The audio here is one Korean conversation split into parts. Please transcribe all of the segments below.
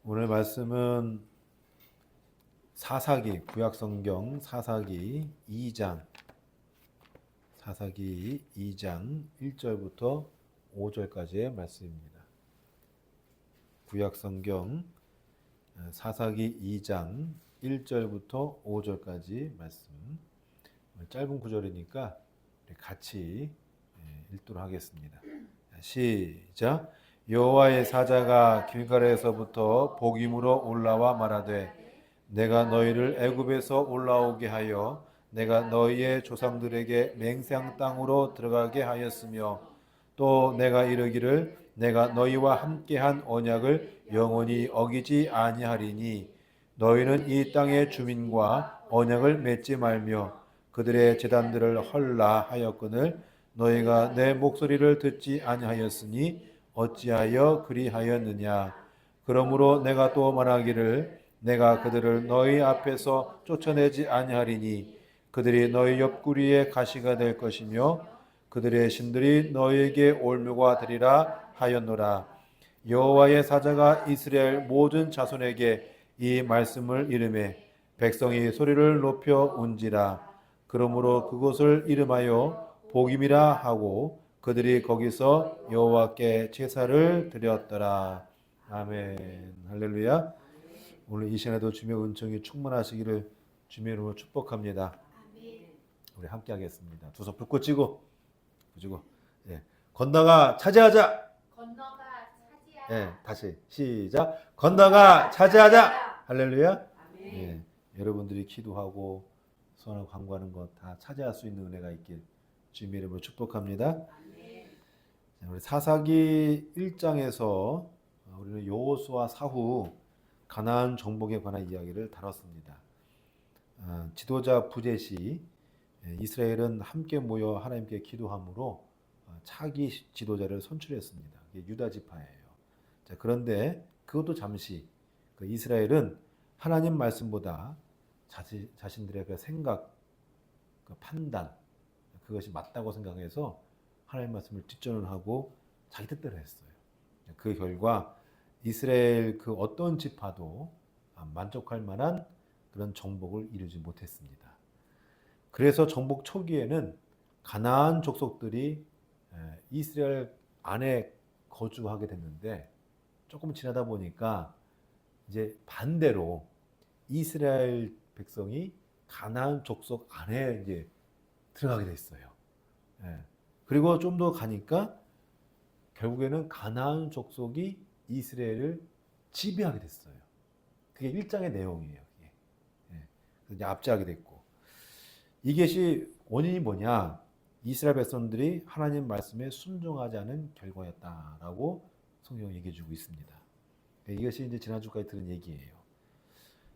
오늘 말씀은 사사기, 구약성경 사사기 2장 1절부터 5절까지의 말씀입니다. 구약성경 사사기 2장 1절부터 5절까지 말씀. 짧은 구절이니까 같이 읽도록 하겠습니다. 시작. 여호와의 사자가 길갈에서부터 복임으로 올라와 말하되 내가 너희를 애굽에서 올라오게 하여 내가 너희의 조상들에게 맹세한 땅으로 들어가게 하였으며 또 내가 이르기를 내가 너희와 함께한 언약을 영원히 어기지 아니하리니 너희는 이 땅의 주민과 언약을 맺지 말며 그들의 제단들을 헐라 하였거늘 너희가 내 목소리를 듣지 아니하였으니 어찌하여 그리하였느냐. 그러므로 내가 또 말하기를 내가 그들을 너희 앞에서 쫓아내지 아니하리니 그들이 너희 옆구리에 가시가 될 것이며 그들의 신들이 너희에게 올무가 되리라 하였노라. 여호와의 사자가 이스라엘 모든 자손에게 이 말씀을 이르매 백성이 소리를 높여 운지라. 그러므로 그곳을 이름하여 복임이라 하고 그들이 거기서 여호와께 제사를 드렸더라. 아멘. 할렐루야. 오늘 이 시간에도 주님의 은총이 충만하시기를 주님의 이름으로 축복합니다. 우리 함께 하겠습니다. 두 손 불 쥐고 예. 건너가 차지하자. 예, 다시 시작. 건너가 차지하자. 할렐루야. 예, 여러분들이 기도하고 소원하고 간구하는 것 다 차지할 수 있는 은혜가 있길 주님의 이름으로 축복합니다. 우리 사사기 1장에서 우리는 여호수아 사후 가나안 정복에 관한 이야기를 다뤘습니다. 지도자 부재 시 이스라엘은 함께 모여 하나님께 기도함으로 차기 지도자를 선출했습니다. 이게 유다 지파예요. 자, 그런데 그것도 잠시 이스라엘은 하나님 말씀보다 자신들의 그 생각, 그 판단, 그것이 맞다고 생각해서 하나님 말씀을 뒷전을하고 자기 뜻대로 했어요. 그 결과 이스라엘 그 어떤 지파도 만족할 만한 그런 정복을 이루지 못했습니다. 그래서 정복 초기에는 가나안 족속들이 이스라엘 안에 거주하게 됐는데 조금 지나다 보니까 이제 반대로 이스라엘 백성이 가나안 족속 안에 이제 들어가게 됐어요. 그리고 좀 더 가니까 결국에는 가나안 족속이 이스라엘을 지배하게 됐어요. 그게 1장의 내용이에요. 그게 압제하게 됐고 이것이 원인이 뭐냐? 이스라엘 백성들이 하나님 말씀에 순종하지 않은 결과였다라고 성경이 얘기해 주고 있습니다. 이것이 이제 지난주까지 들은 얘기예요.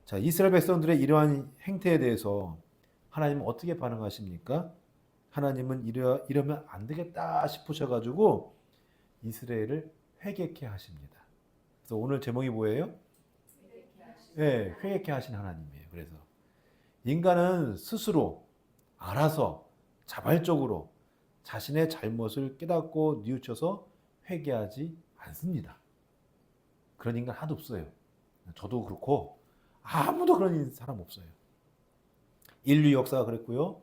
자, 이스라엘 백성들의 이러한 행태에 대해서 하나님은 어떻게 반응하십니까? 하나님은 이러면 안 되겠다 싶으셔가지고 이스라엘을 회개케 하십니다. 그래서 오늘 제목이 뭐예요? 네, 회개케 하신 하나님이에요. 그래서 인간은 스스로 알아서 자발적으로 자신의 잘못을 깨닫고 뉘우쳐서 회개하지 않습니다. 그런 인간 하나도 없어요. 저도 그렇고 아무도 그런 사람 없어요. 인류 역사가 그랬고요.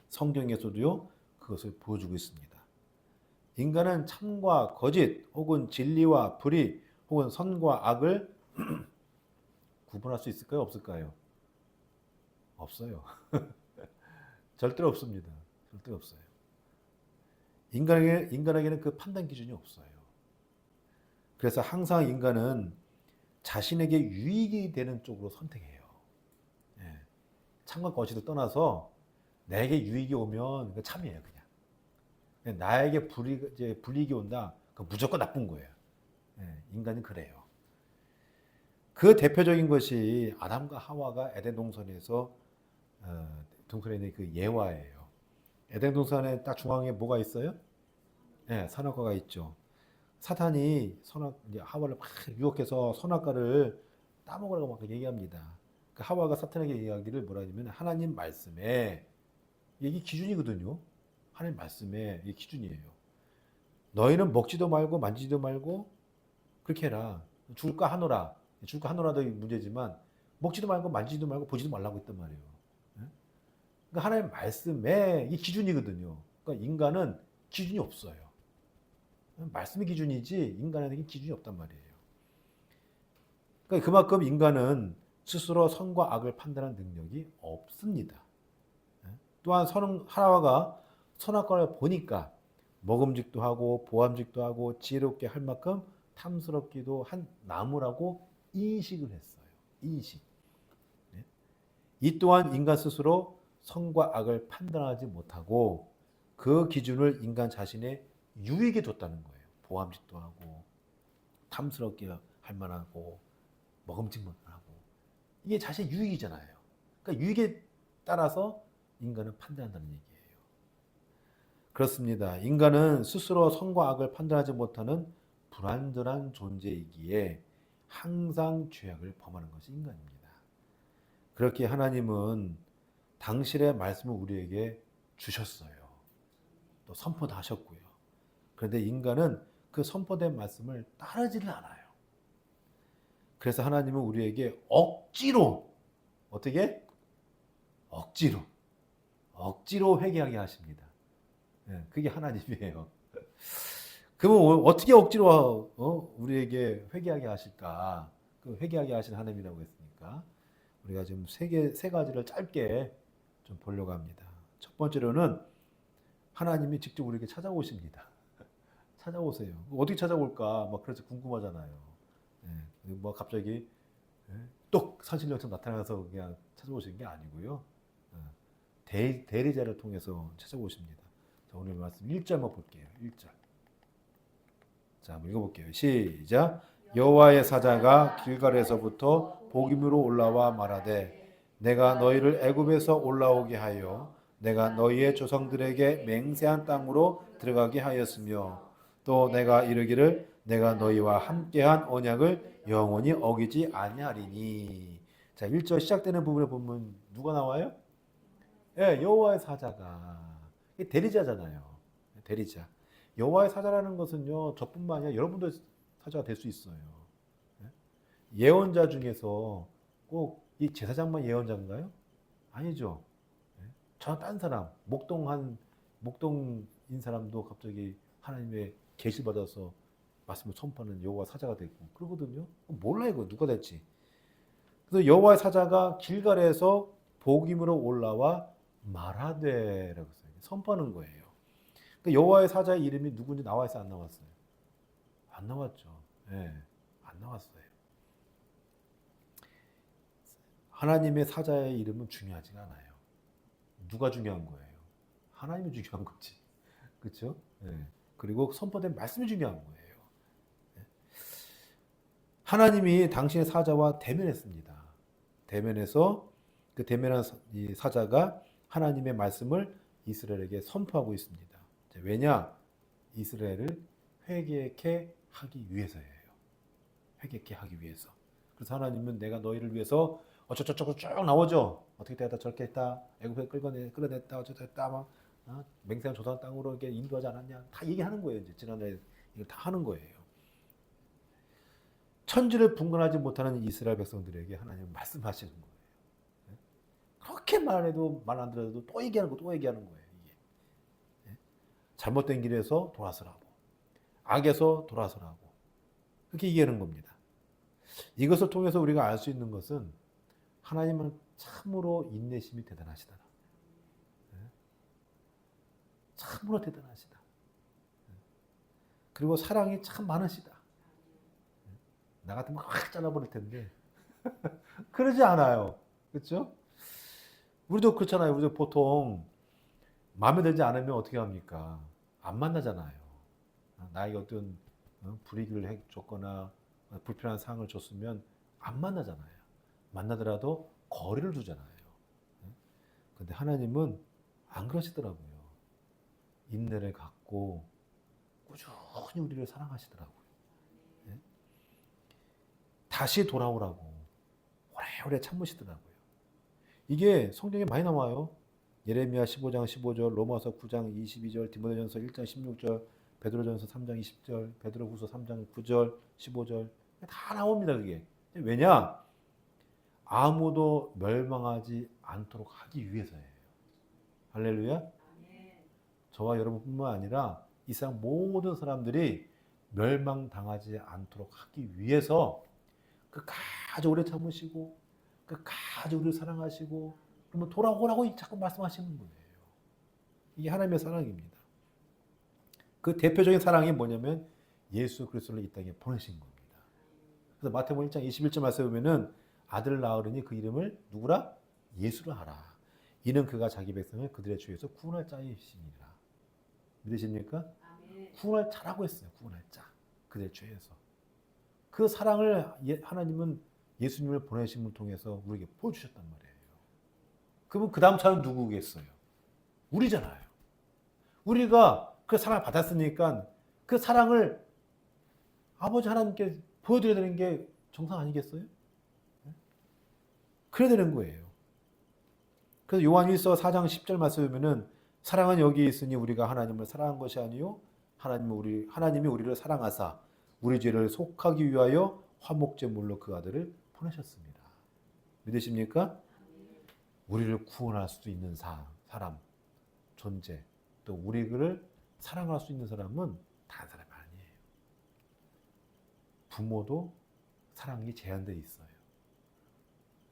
성경에서도요 그것을 보여주고 있습니다. 인간은 참과 거짓 혹은 진리와 불의 혹은 선과 악을 구분할 수 있을까요? 없을까요? 없어요. 절대로 없습니다. 절대 없어요. 인간에게는 그 판단 기준이 없어요. 그래서 항상 인간은 자신에게 유익이 되는 쪽으로 선택해요. 참과 거짓을 떠나서 내게 유익이 오면 참이에요, 그냥. 나에게 불이익이 온다, 그 무조건 나쁜 거예요. 인간은 그래요. 그 대표적인 것이 아담과 하와가 에덴 동산에서 동산에 있는 그 예화예요. 에덴 동산에 딱 중앙에 뭐가 있어요? 선악과가 있죠. 사탄이 하와를 막 유혹해서 선악과를 따먹으라고 막 얘기합니다. 그 하와가 사탄에게 이야기를 뭐라 하냐면 하나님 말씀에 이게 기준이거든요. 하나님 말씀에 이게 기준이에요. 너희는 먹지도 말고 만지지도 말고 그렇게 해라. 줄까 하노라. 줄까 하노라도 문제지만 먹지도 말고 만지지도 말고 보지도 말라고 했단 말이에요. 예? 그러니까 하나님의 말씀에 이게 기준이거든요. 그러니까 인간은 기준이 없어요. 말씀이 기준이지 인간에게 기준이 없단 말이에요. 그러니까 그만큼 인간은 스스로 선과 악을 판단하는 능력이 없습니다. 또한 하나와가 선악과를 보니까 먹음직도 하고 보암직도 하고 지혜롭게 할 만큼 탐스럽기도 한 나무라고 인식을 했어요. 인식. 이 또한 인간 스스로 선과 악을 판단하지 못하고 그 기준을 인간 자신의 유익에 뒀다는 거예요. 보암직도 하고 탐스럽게 할 만하고 먹음직만 하고 이게 자신의 유익이잖아요. 그러니까 유익에 따라서 인간은 판단한다는 얘기예요. 그렇습니다. 인간은 스스로 선과 악을 판단하지 못하는 불완전한 존재이기에 항상 죄악을 범하는 것이 인간입니다. 그렇게 하나님은 당신의 말씀을 우리에게 주셨어요. 또 선포도 하셨고요. 그런데 인간은 그 선포된 말씀을 따르지를 않아요. 그래서 하나님은 우리에게 억지로 어떻게? 억지로 회개하게 하십니다. 그게 하나님이에요. 그러면 어떻게 억지로 우리에게 회개하게 하실까? 그 회개하게 하신 하나님이라고 했으니까 우리가 지금 세 가지를 짧게 좀 보려고 합니다. 첫 번째로는 하나님이 직접 우리에게 찾아오십니다. 찾아오세요. 어떻게 찾아올까? 막 그래서 궁금하잖아요. 뭐 갑자기 똑 산신령처럼 나타나서 그냥 찾아오시는 게 아니고요. 대리자를 통해서 찾아오십니다. 자, 오늘 말씀 1절만 볼게요. 1절. 자, 한번 읽어볼게요. 시작. 여호와의 사자가 길갈에서부터 복임으로 올라와 말하되 내가 너희를 애굽에서 올라오게 하여 내가 너희의 조상들에게 맹세한 땅으로 들어가게 하였으며 또 내가 이르기를 내가 너희와 함께한 언약을 영원히 어기지 아니하리니. 자, 1절 시작되는 부분에 보면 누가 나와요? 예, 여호와의 사자가. 이게 대리자잖아요. 대리자. 여호와의 사자라는 것은요, 저뿐만 아니라 여러분도 사자가 될 수 있어요. 예언자 중에서 꼭 이 제사장만 예언자인가요? 아니죠. 저 딴 사람, 목동인 사람도 갑자기 하나님의 계시 받아서 말씀을 선포하는 여호와 사자가 됐고 그러거든요. 몰라 이거 누가 될지. 그래서 여호와의 사자가 길갈에서 복임으로 올라와 말하되라고 써요. 선포하는 거예요. 그러니까 여호와의 사자의 이름이 누군지 나와 있어요, 안 나왔어요? 안 나왔죠. 예, 안 나왔어요. 하나님의 사자의 이름은 중요하지가 않아요. 누가 중요한 거예요? 하나님이 중요한 거지. 그렇죠? 예. 그리고 선포된 말씀이 중요한 거예요. 예. 하나님이 당신의 사자와 대면했습니다. 대면해서 그 대면한 이 사자가 하나님의 말씀을 이스라엘에게 선포하고 있습니다. 왜냐? 이스라엘을 회개케 하기 위해서예요. 회개케 하기 위해서. 그래서 하나님은 내가 너희를 위해서 어쩌고저쩌고 쭉 나오죠. 어떻게 됐다 저렇게 했다. 애굽에 끌어냈다. 어쩌고 했다. 막 맹세한 조상 땅으로 이렇게 인도하지 않았냐. 다 얘기하는 거예요. 이제 지난해 이걸 다 하는 거예요. 천지를 분간하지 못하는 이스라엘 백성들에게 하나님은 말씀하시는 거예요. 그렇게 말해도 말 안 들어도 또 얘기하는 거, 또 얘기하는 거예요. 이게. 잘못된 길에서 돌아서라고. 악에서 돌아서라고. 그렇게 얘기하는 겁니다. 이것을 통해서 우리가 알 수 있는 것은 하나님은 참으로 인내심이 대단하시다. 참으로 대단하시다. 그리고 사랑이 참 많으시다. 나 같으면 확 잘라버릴 텐데 그러지 않아요. 그렇죠? 우리도 그렇잖아요. 우리도 보통 마음에 들지 않으면 어떻게 합니까? 안 만나잖아요. 나에게 어떤 불이익을 해줬거나 불편한 상황을 줬으면 안 만나잖아요. 만나더라도 거리를 두잖아요. 근데 하나님은 안 그러시더라고요. 인내를 갖고 꾸준히 우리를 사랑하시더라고요. 다시 돌아오라고 오래오래 참으시더라고요. 이게 성경에 많이 나와요. 예레미야 15장 15절, 로마서 9장 22절, 디모데전서 1장 16절, 베드로전서 3장 20절, 베드로후서 3장 9절, 15절 다 나옵니다. 그게 왜냐? 아무도 멸망하지 않도록 하기 위해서예요. 할렐루야. 저와 여러분뿐만 아니라 이 세상 모든 사람들이 멸망당하지 않도록 하기 위해서 끝까지 오래 참으시고 끝까지 우리를 사랑하시고 그러면 돌아오라고 자꾸 말씀하시는 거예요. 이게 하나님의 사랑입니다. 그 대표적인 사랑이 뭐냐면 예수 그리스도를 이 땅에 보내신 겁니다. 그래서 마태복음 1장 21절 말씀에 보면은 아들을 낳으리니 그 이름을 누구라? 예수라 하라. 이는 그가 자기 백성을 그들의 죄에서 구원할 자이시니라. 믿으십니까? 구원할 자라고 했어요. 구원할 자. 그들의 죄에서. 그 사랑을 하나님은 예수님을 보내심을 통해서 우리에게 보여주셨단 말이에요. 그러면 그 다음 차는 누구겠어요? 우리잖아요. 우리가 그 사랑을 받았으니까 그 사랑을 아버지 하나님께 보여드려야 되는 게 정상 아니겠어요? 그래야 되는 거예요. 그래서 요한 1서 4장 10절 말씀에 보면은 사랑은 여기 있으니 우리가 하나님을 사랑한 것이 아니요 하나님이 우리를 사랑하사 우리 죄를 속하기 위하여 화목제물로 그 아들을 보내셨습니다. 믿으십니까? 우리를 구원할 수 있는 사람, 존재, 또 우리를 사랑할 수 있는 사람은 다른 사람이 아니에요. 부모도 사랑이 제한되어 있어요.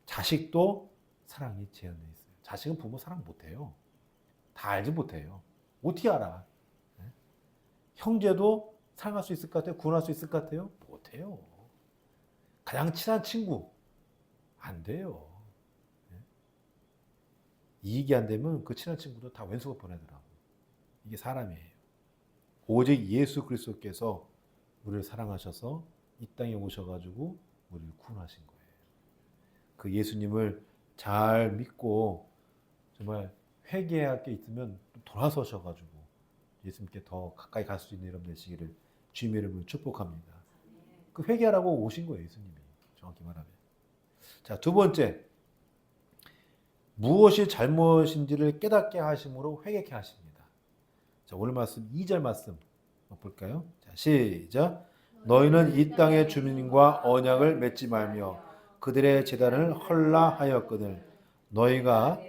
자식도 사랑이 제한되어 있어요. 자식은 부모 사랑 못해요. 다 알지 못해요. 어떻게 알아? 네? 형제도 사랑할 수 있을 것 같아요? 구원할 수 있을 것 같아요? 못해요. 가장 친한 친구 안 돼요. 네? 이익이 안 되면 그 친한 친구도 다 왼수가 보내더라고. 이게 사람이에요. 오직 예수 그리스도께서 우리를 사랑하셔서 이 땅에 오셔가지고 우리를 구원하신 거예요. 그 예수님을 잘 믿고 정말 회개할 게 있으면 돌아서셔가지고 예수님께 더 가까이 갈 수 있는 여러분 되시기를 주님의 이름으로 축복합니다. 그 회개하라고 오신 거예요, 예수님이. 정확히 말하면. 자, 두 번째. 무엇이 잘못인지를 깨닫게 하심으로 회개케 하십니다. 자, 오늘 말씀 2절 말씀 볼까요? 자, 시작. 너희는 이 땅의 주민과 언약을 맺지 말며 그들의 제단을 헐라하였거늘 너희가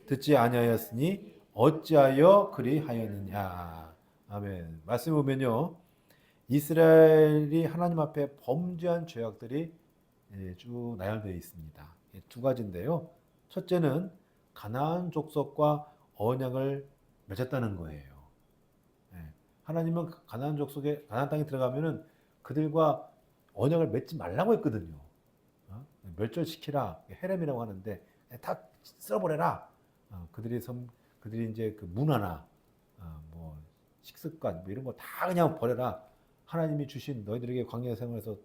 듣지 아니하였으니 어찌하여 그리하였느냐. 아멘. 말씀 보면요. 이스라엘이 하나님 앞에 범죄한 죄악들이 쭉 나열되어 있습니다. 두 가지인데요. 첫째는 가나안 족속과 언약을 맺었다는 거예요. 하나님은 가나안 족속에 가나안 땅에 들어가면은 그들과 언약을 맺지 말라고 했거든요. 멸절시키라 헤렘이라고 하는데 다 쓸어버려라. 그들이 이제 그 문화나 뭐 식습관 뭐 이런 거 다 그냥 버려라. 하나님이 주신 너희들에게 광야 생활에서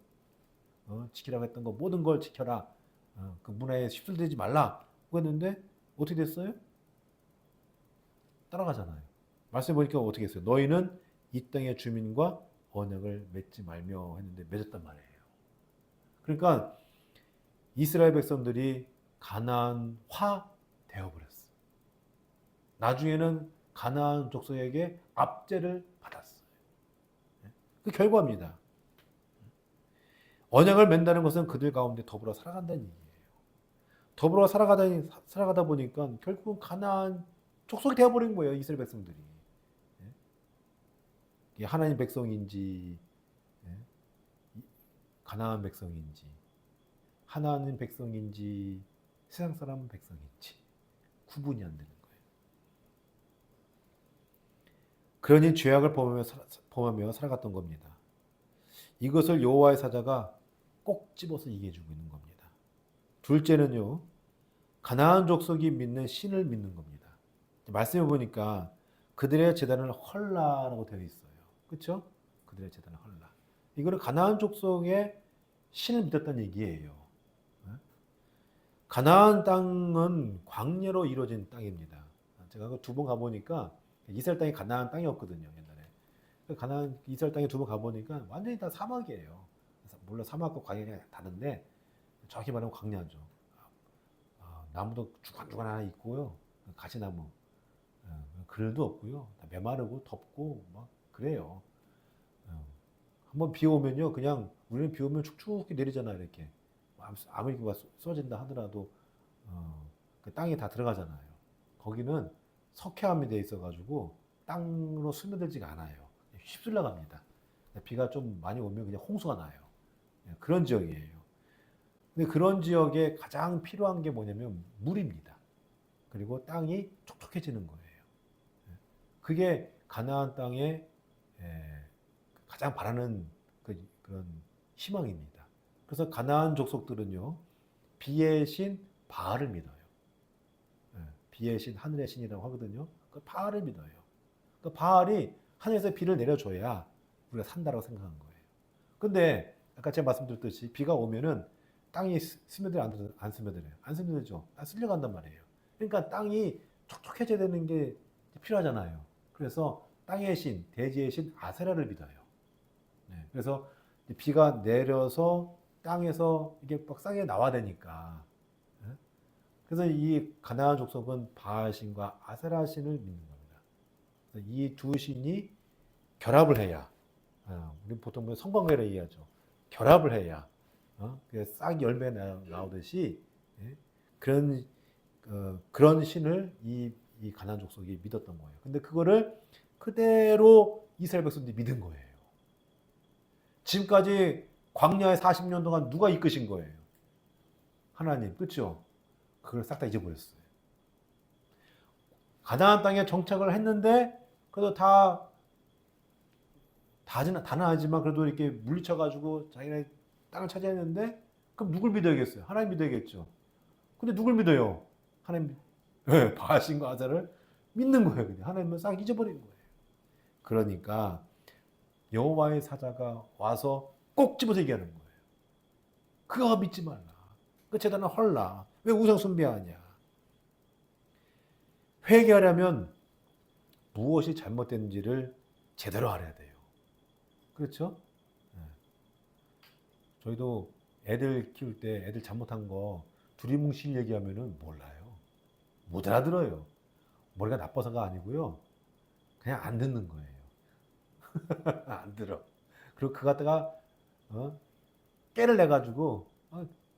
지키라고 했던 거 모든 걸 지켜라. 그 문화에 휩쓸리지 말라. 그랬는데 어떻게 됐어요? 따라가잖아요. 말씀 보니까 어떻게 했어요? 너희는 이 땅의 주민과 언약을 맺지 말며 했는데 맺었단 말이에요. 그러니까 이스라엘 백성들이 가나안화 되어버렸어. 나중에는 가나안 족속에게 압제를 받았어요. 그 결과입니다. 언약을 맺는다는 것은 그들 가운데 더불어 살아간다는 얘기예요. 더불어 살아가다 보니까 결국은 가나안 족속이 되어버린 거예요. 이스라엘 백성들이. 하나님 백성인지 가나안 백성인지 하나님 백성인지 세상 사람 백성인지 구분이 안 되는 거예요. 그러니 죄악을 범하며 살아갔던 겁니다. 이것을 여호와의 사자가 꼭 집어서 얘기해주고 있는 겁니다. 둘째는요. 가나안 족속이 믿는 신을 믿는 겁니다. 말씀해 보니까 그들의 제단을 헐라라고 되어 있어요. 그렇죠? 그들의 제단을 헐라. 이거는 가나안 족속의 신을 믿었다는 얘기예요. 가나안 땅은 광야로 이루어진 땅입니다. 제가 두 번 가보니까 이스라엘 땅이 가나안 땅이었거든요. 옛날에. 가나안 이스라엘 땅에 두 번 가보니까 완전히 다 사막이에요. 물론 사막과 광야가 다른데 정확히 말하면 광야죠. 나무도 중간중간 하나 있고요. 가시나무. 그늘도 없고요. 다 메마르고 덥고 막 그래요. 한번 비 오면요, 그냥 우리는 비 오면 축축히 내리잖아 이렇게. 아무리 쏟아진다 하더라도 그 땅에 다 들어가잖아요. 거기는 석회암이 돼 있어가지고 땅으로 스며들지가 않아요. 휩쓸려 갑니다. 비가 좀 많이 오면 그냥 홍수가 나요. 그런 지역이에요. 근데 그런 지역에 가장 필요한 게 뭐냐면 물입니다. 그리고 땅이 촉촉해지는 거예요. 그게 가나안 땅의 가장 바라는 그런 희망입니다. 그래서 가나안 족속들은요, 비의 신 바알을 믿어요. 비의 신, 하늘의 신이라고 하거든요. 그 바알을 믿어요. 그 바알이 하늘에서 비를 내려줘야 우리가 산다고 생각한 거예요. 근데 아까 제가 말씀드렸듯이 비가 오면은 땅이 스며들어요, 안 스며들어요? 안 스며들죠. 쓸려간단 말이에요. 그러니까 땅이 촉촉해져야 되는 게 필요하잖아요. 그래서 땅의 신, 대지의 신 아세라를 믿어요. 그래서 비가 내려서 땅에서 이게 막 쌍에 나와야 되니까. 그래서 이 가나안 족속은 바알 신과 아세라 신을 믿는 겁니다. 이 두 신이 결합을 해야, 우리 보통 성관계를 얘기하죠. 결합을 해야, 싹 열매 나오듯이 그런 신을 이 가나안 족속이 믿었던 거예요. 근데 그거를 그대로 이스라엘 백성들이 믿은 거예요. 지금까지 광야에 40년 동안 누가 이끄신 거예요? 하나님, 그렇죠? 그걸 싹 다 잊어버렸어요. 가나안 땅에 정착을 했는데 그래도 다는 아니지만 그래도 이렇게 물리쳐가지고 자기네 땅을 차지했는데 그럼 누굴 믿어야겠어요? 하나님 믿어야겠죠. 근데 누굴 믿어요? 하나님, 바하신과 아사를 믿는 거예요. 그냥 하나님은 싹 잊어버린 거예요. 그러니까 여호와의 사자가 와서 꼭 집어서 얘기하는 거예요. 그거 믿지 말라. 그 재단은 헐라. 왜 우상 숭배하냐? 회개하려면 무엇이 잘못된지를 제대로 알아야 돼요. 그렇죠? 저희도 애들 키울 때 애들 잘못한 거 두리뭉실 얘기하면은 몰라요. 못 알아들어요. 머리가 나빠서가 아니고요. 그냥 안 듣는 거예요. 안 들어. 그리고 그거 갖다가 깨를 내가지고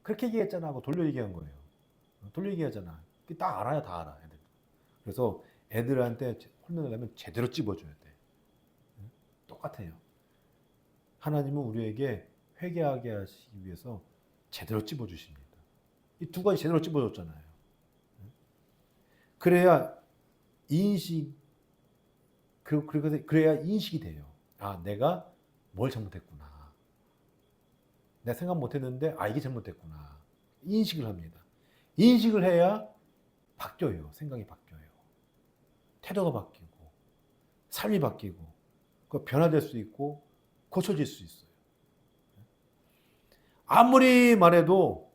그렇게 얘기했잖아 하고 돌려 얘기한 거예요. 돌려 얘기하잖아. 다 알아요. 다 알아. 애들. 그래서 애들한테 혼내려면 제대로 찝어줘야 돼. 똑같아요. 하나님은 우리에게 회개하게 하시기 위해서 제대로 찝어주십니다. 이 두 가지 제대로 찝어줬잖아요. 그래야 그래야 인식이 돼요. 아, 내가 뭘 잘못했구나. 내가 생각 못했는데, 이게 잘못됐구나. 인식을 합니다. 인식을 해야 바뀌어요. 생각이 바뀌어요. 태도가 바뀌고, 삶이 바뀌고, 변화될 수 있고, 고쳐질 수 있어요. 아무리 말해도,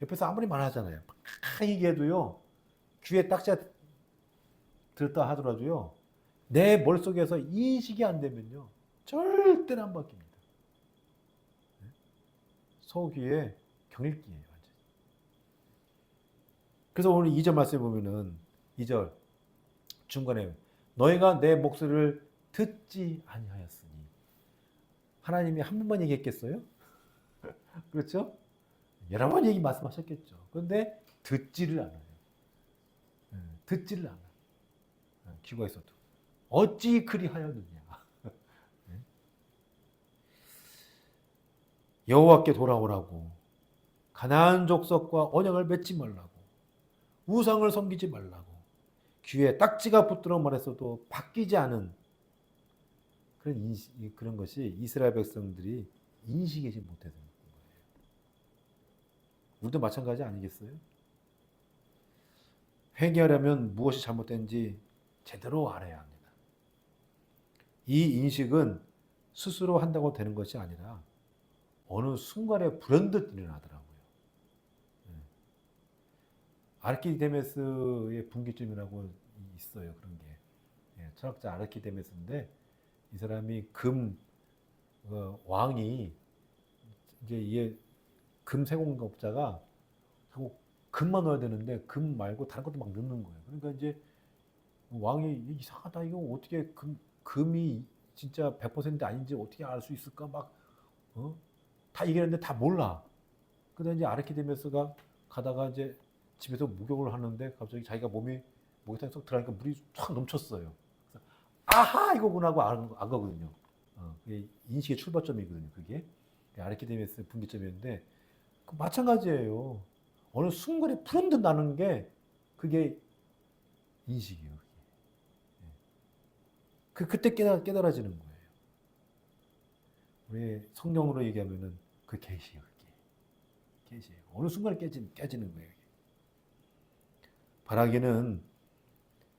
옆에서 아무리 말하잖아요. 막 얘기해도요, 귀에 딱지가 들었다 하더라도요, 내 머릿속에서 인식이 안 되면요, 절대로 안 바뀝니다. 소귀의 경읽기예요. 그래서 오늘 2절 말씀에 보면은 2절 중간에 너희가 내 목소리를 듣지 아니하였으니 하나님이 한 번만 얘기했겠어요? 그렇죠? 여러 번 말씀하셨겠죠. 그런데 듣지를 않아요. 듣지를 않아. 귀가 있어도 어찌 그리하였느냐. 여호와께 돌아오라고 가나안 족속과 언약을 맺지 말라고 우상을 섬기지 말라고 귀에 딱지가 붙도록 말했어도 바뀌지 않은 그런 것이 이스라엘 백성들이 인식하지 못해서 그런 거예요. 우리도 마찬가지 아니겠어요? 회개하려면 무엇이 잘못된지 제대로 알아야 합니다. 이 인식은 스스로 한다고 되는 것이 아니라 어느 순간에 불현듯 일어나더라고요. 아르키데메스의 분기점이라고 있어요. 그런 게. 철학자 아르키데메스인데 이 사람이 왕이 이제 이게 금 세공업자가 자꾸 금만 넣어야 되는데 금 말고 다른 것도 막 넣는 거예요. 그러니까 이제 왕이 이상하다. 이거 어떻게 금이 진짜 100% 아닌지 어떻게 알 수 있을까? 막 다 얘기하는데 다 몰라. 그러다 이제 아르키데메스가 가다가 이제 집에서 목욕을 하는데 갑자기 자기가 몸이 목욕탕에 쏙 들어가니까 물이 쫙 넘쳤어요. 그래서 아하 이거구나 하고 안 거거든요. 그게 인식의 출발점이거든요. 그게 아르키데메스 분기점이었는데 마찬가지예요. 어느 순간에 불현듯 나는 게 그게 인식이에요. 그때 깨달아지는 거예요. 우리 성경으로 얘기하면은 그 계시예요. 계시예요. 어느 순간에 깨지는 거예요. 바라기는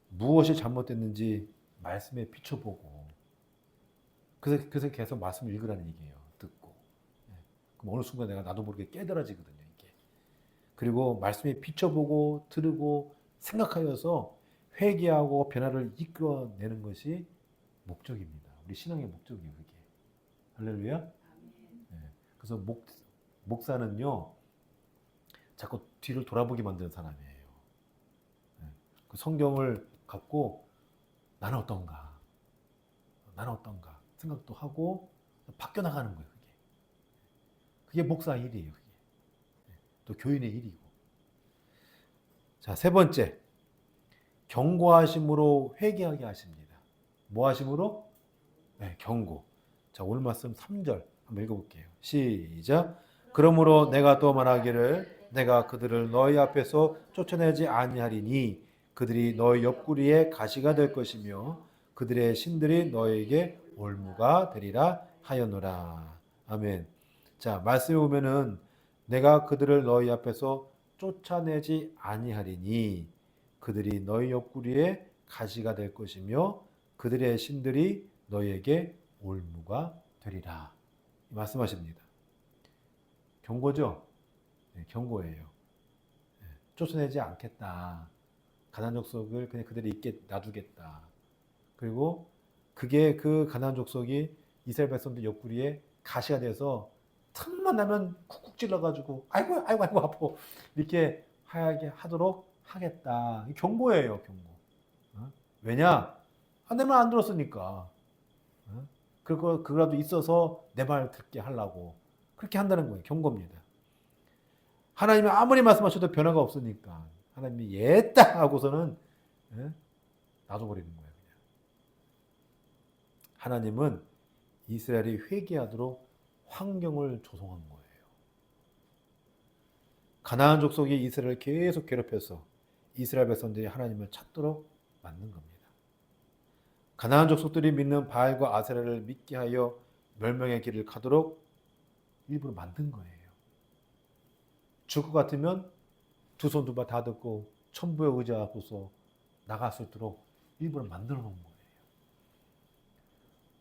무엇이 잘못됐는지 말씀에 비춰보고 그래서 계속 말씀을 읽으라는 얘기예요. 듣고. 그럼 어느 순간 나도 모르게 깨달아지거든요. 이게. 그리고 말씀에 비춰보고 들으고 생각하여서 회개하고 변화를 이끌어내는 것이 목적입니다. 우리 신앙의 목적이에요. 그게. 할렐루야. 네. 그래서 목사는요. 자꾸 뒤를 돌아보게 만드는 사람이에요. 네. 그 성경을 갖고 나는 어떤가 생각도 하고 바뀌어 나가는 거예요. 그게 목사 일이에요. 그게. 또 교인의 일이고. 자, 세 번째. 경고하심으로 회개하게 하십니다. 뭐 하심으로? 네, 경고. 자, 오늘 말씀 3절 한번 읽어볼게요. 시작. 그러므로 내가 또 말하기를 내가 그들을 너희 앞에서 쫓아내지 아니하리니 그들이 너희 옆구리에 가시가 될 것이며 그들의 신들이 너에게 올무가 되리라 하였노라. 아멘. 자, 말씀에 보면은 내가 그들을 너희 앞에서 쫓아내지 아니하리니 그들이 너희 옆구리에 가시가 될 것이며 그들의 신들이 너희에게 올무가 되리라. 말씀하십니다. 경고죠? 네, 경고예요. 네, 쫓아내지 않겠다. 가나안 족속을 그냥 그대로 있게 놔두겠다. 그리고 그게 그 가나안 족속이 이스라엘 백성들 옆구리에 가시가 돼서 틈만 나면 쿡쿡 찔러가지고 아이고 아파 이렇게 하게 하도록 하겠다. 경고예요, 경고. 왜냐? 내 말 안 들었으니까. 그거라도 있어서 내 말 듣게 하려고 그렇게 한다는 거예요. 경고입니다. 하나님이 아무리 말씀하셔도 변화가 없으니까 하나님이 예따 하고서는 놔둬버리는 거예요. 그냥. 하나님은 이스라엘이 회개하도록 환경을 조성한 거예요. 가나안 족속이 이스라엘을 계속 괴롭혀서 이스라엘 백성들이 하나님을 찾도록 만든 겁니다. 가나안 족속들이 믿는 바알과 아세라를 믿게 하여 멸망의 길을 가도록 일부러 만든 거예요. 죽을 것 같으면 두 손 두 발 다 듣고 천부에 의지하고서 나갈 수 있도록 일부러 만들어 놓은 거예요.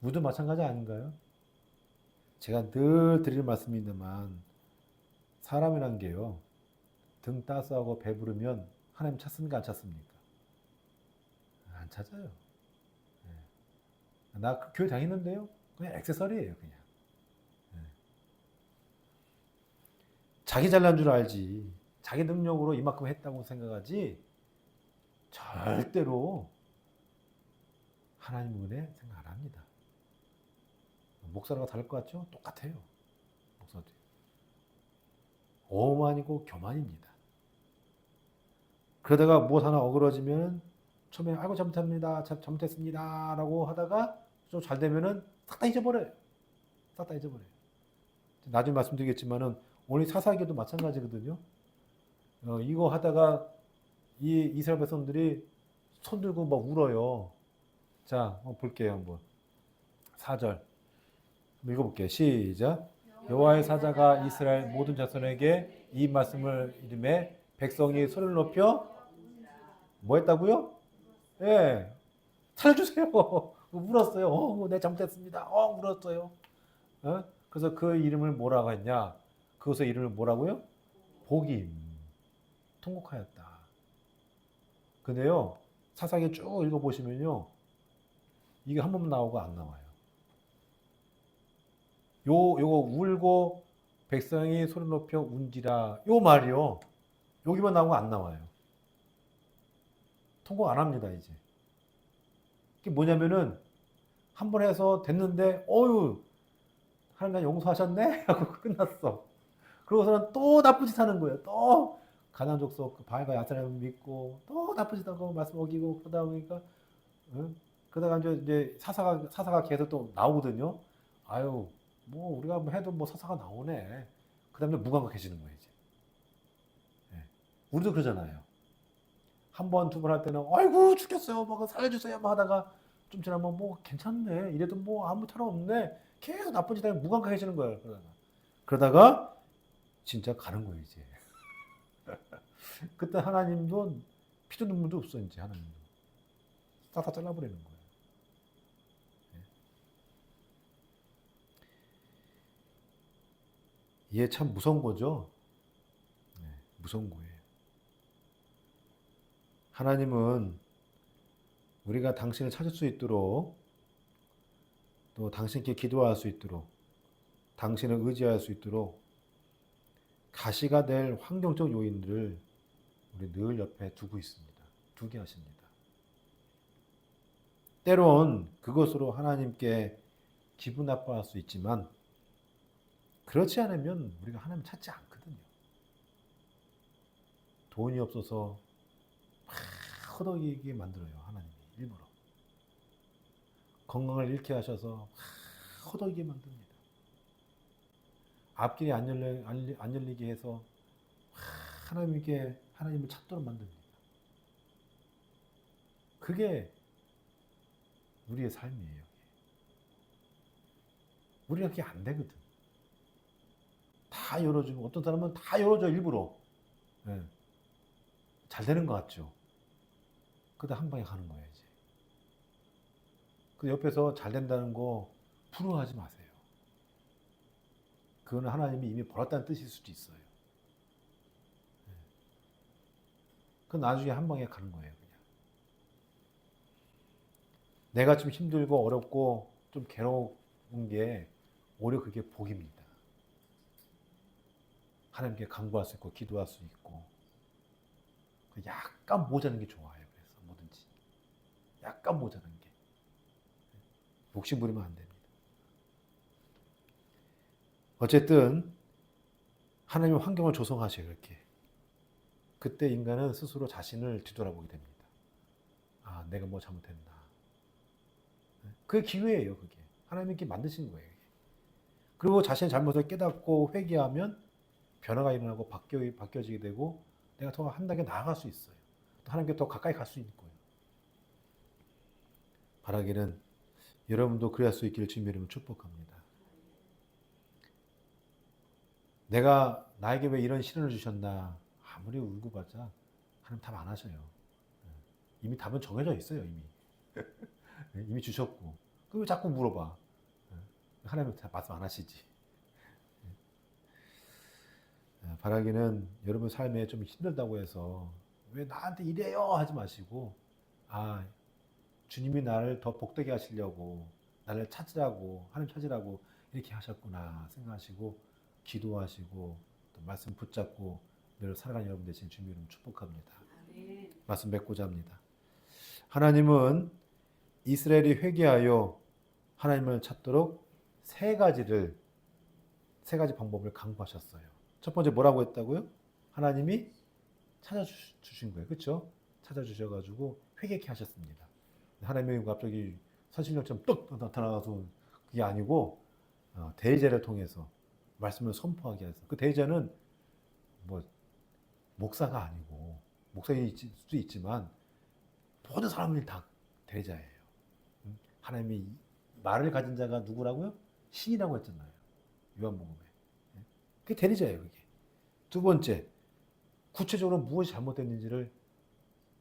우리도 마찬가지 아닌가요? 제가 늘 드리는 말씀입니다만 사람이란 게요. 등 따스하고 배부르면 하나님 찾습니까? 안 찾습니까? 안 찾아요. 나 교회 다니는데요. 그냥 액세서리예요. 그냥. 자기 잘난 줄 알지. 자기 능력으로 이만큼 했다고 생각하지 절대로 하나님 은혜 생각 안 합니다. 목사가 다를 것 같죠? 똑같아요. 목사도. 오만이고 교만입니다. 그러다가 무엇 하나 어그러지면 처음에 아이고 잘못했습니다 라고 하다가 좀 잘 되면은 싹 다 잊어버려요. 싹 다 잊어버려요. 나중에 말씀드리겠지만은 오늘 사사기도 마찬가지거든요. 이거 하다가 이 이스라엘 백성들이 손 들고 막 울어요. 자, 한번 볼게요. 한번 4절 읽어볼게요. 시작. 여호와의 사자가 이스라엘 모든 자손에게 이 말씀을 이름에 백성이 소리를 높여 뭐 했다고요? 예, 살려주세요. 울었어요. 내 잘못했습니다. 울었어요. 그래서 그 이름을 뭐라고 했냐? 그것의 이름을 뭐라고요? 복임. 통곡하였다. 근데요, 사사기 쭉 읽어보시면요, 이게 한 번 나오고 안 나와요. 요거 울고 백성이 소리 높여 운지라. 요 말이요. 여기만 나오고 안 나와요. 통곡 안 합니다, 이제. 이게 뭐냐면은, 한 번 해서 됐는데, 하나님 나 용서하셨네? 하고 끝났어. 그러고서는 또 나쁜 짓 하는 거예요. 또 가나안 족속 그 바알과 야스라엘 믿고 또 나쁜 짓 하고 말씀 어기고 그러다 보니까 응? 그러다가 이제 사사가 계속 또 나오거든요. 아유 뭐 우리가 뭐 해도 뭐 사사가 나오네. 그다음에 무감각해지는 거예요 이제. 예. 우리도 그러잖아요. 한 번, 두 번 할 때는 아이고 죽겠어요, 뭐 살려주세요, 뭐 하다가 좀 지나면 뭐 괜찮네, 이래도 뭐 아무 탈 없네. 계속 나쁜 짓 하면 무감각해지는 거예요. 그러다가 진짜 가는 거예요 이제. 그때 하나님도 피도 눈물도 없어 이제 하나님도 싹 다 잘라버리는 거예요. 이게 참 무서운 거죠. 네, 무서운 거예요. 하나님은 우리가 당신을 찾을 수 있도록 또 당신께 기도할 수 있도록 당신을 의지할 수 있도록 가시가 될 환경적 요인들을 우리 늘 옆에 두고 있습니다. 두게 하십니다. 때론 그것으로 하나님께 기분 나빠할 수 있지만 그렇지 않으면 우리가 하나님 찾지 않거든요. 돈이 없어서 막 허덕이게 만들어요. 하나님이 일부러. 건강을 잃게 하셔서 막 허덕이게 만듭니다. 앞길이 안 열리게 해서 하나님을 찾도록 만듭니다. 그게 우리의 삶이에요. 우리가 그게 안 되거든. 다 열어주고 어떤 사람은 다 열어줘 일부러. 네. 잘 되는 것 같죠. 그러다 한 방에 가는 거예요 이제. 그 옆에서 잘 된다는 거 부러워하지 마세요. 그거는 하나님이 이미 벌었다는 뜻일 수도 있어요. 그 나중에 한 방에 가는 거예요 그냥. 내가 좀 힘들고 어렵고 좀 괴로운 게 오히려 그게 복입니다. 하나님께 간구할 수 있고 기도할 수 있고 약간 모자란 게 좋아요. 그래서 뭐든지 약간 모자란 게 욕심 부리면 안 됩니다. 어쨌든 하나님은 환경을 조성하셔요. 이렇게 그때 인간은 스스로 자신을 뒤돌아보게 됩니다. 아 내가 뭐 잘못했나. 그게 기회예요. 그게 하나님께 만드신 거예요. 그리고 자신의 잘못을 깨닫고 회개하면 변화가 일어나고 바뀌어지게 되고 내가 더 한 단계 나아갈 수 있어요. 또 하나님께 더 가까이 갈 수 있는 거예요. 바라기는 여러분도 그래야 수 있기를 주님의 이름으로 축복합니다. 내가 나에게 왜 이런 시련을 주셨나 아무리 울고 봤자 하나님 답 안 하셔요. 이미 답은 정해져 있어요. 이미 주셨고 그럼 왜 자꾸 물어봐. 하나님 말씀 안 하시지. 바라기는 여러분 삶에 좀 힘들다고 해서 왜 나한테 이래요 하지 마시고 아 주님이 나를 더 복되게 하시려고 나를 찾으라고 하나님 찾으라고 이렇게 하셨구나 생각하시고 기도하시고 또 말씀 붙잡고 늘 살아가는 여러분 되신 주님 이름 축복합니다. 말씀 맺고자 합니다. 하나님은 이스라엘이 회개하여 하나님을 찾도록 세 가지 방법을 강구하셨어요. 첫 번째 뭐라고 했다고요? 하나님이 찾아주신 거예요. 그렇죠? 찾아주셔가지고 회개케 하셨습니다. 하나님이 갑자기 선신령처럼 뚝 나타나서 그게 아니고 대제를 통해서 말씀을 선포하게 하셨어요. 그 대제는 뭐 목사가 아니고 목사일 수도 있지만 모든 사람들이 다 대제예요. 하나님이 말을 가진 자가 누구라고요? 신이라고 했잖아요. 요한복음에. 그게 대리자예요. 그게. 두 번째, 구체적으로 무엇이 잘못됐는지를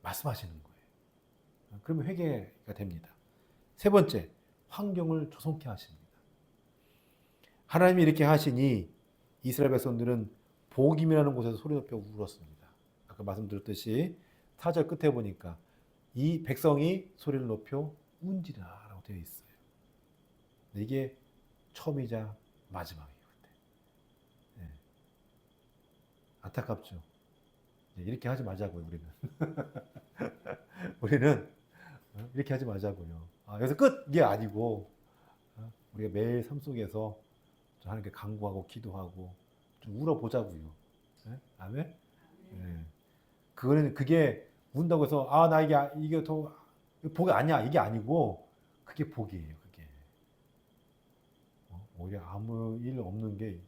말씀하시는 거예요. 그러면 회개가 됩니다. 세 번째, 환경을 조성케 하십니다. 하나님이 이렇게 하시니 이스라엘 백성들은 복임이라는 곳에서 소리 높여 울었습니다. 아까 말씀드렸듯이 4절 끝에 보니까 이 백성이 소리를 높여 운지라라고 되어 있어요. 이게 처음이자 마지막이에요. 네. 안타깝죠. 이렇게 하지 말자고요. 우리는 이렇게 하지 말자고요. 여기서 끝! 이게 아니고 우리가 매일 삶 속에서 하나님께 간구하고 기도하고 좀 울어보자고요. 예? 아멘? 예. 그게 운다고 해서 아 나 이게 더 복이 아니야 이게 아니고 그게 복이에요. 그게 오히려 아무 일 없는 게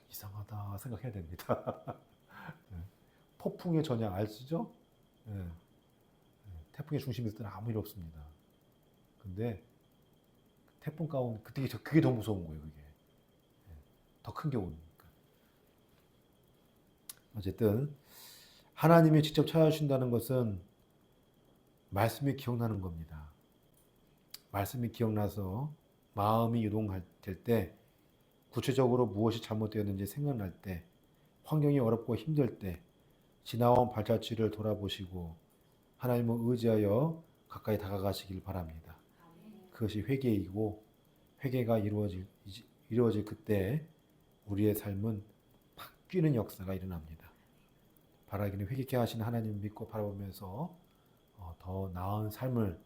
이상하다 생각해야 됩니다. 예. 폭풍의 전야 아시죠? 예. 태풍의 중심에 있을 때는 아무 일 없습니다. 근데 태풍 가운데 그게 더 무서운 거예요. 그게 더 큰 게 오니까. 어쨌든 하나님이 직접 찾아주신다는 것은 말씀이 기억나는 겁니다. 말씀이 기억나서 마음이 유동될 때, 구체적으로 무엇이 잘못되었는지 생각날 때, 환경이 어렵고 힘들 때 지나온 발자취를 돌아보시고 하나님을 의지하여 가까이 다가가시길 바랍니다. 그것이 회개이고, 회개가 이루어질 그때 우리의 삶은 바뀌는 역사가 일어납니다. 바라기는 회개케 하시는 하나님 믿고 바라보면서 더 나은 삶을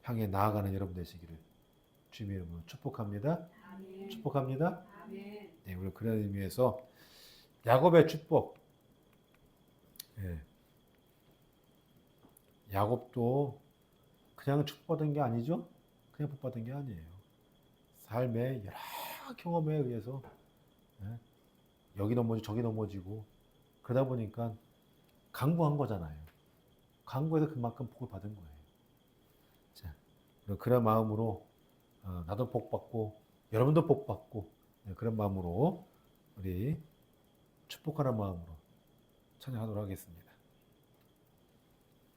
향해 나아가는 여러분 되시기를 주님의 이름으로 축복합니다. 아멘. 축복합니다. 아멘. 네, 우리 그런 의미에서 야곱의 축복. 예. 야곱도 그냥 축복받은 게 아니죠? 그냥 복받은 게 아니에요. 삶의 여러 경험에 의해서 여기 넘어지고 저기 넘어지고 그러다 보니까 강구한 거잖아요. 강구해서 그만큼 복을 받은 거예요. 자, 그런 마음으로 나도 복 받고 여러분도 복 받고 그런 마음으로 우리 축복하는 마음으로 찬양하도록 하겠습니다.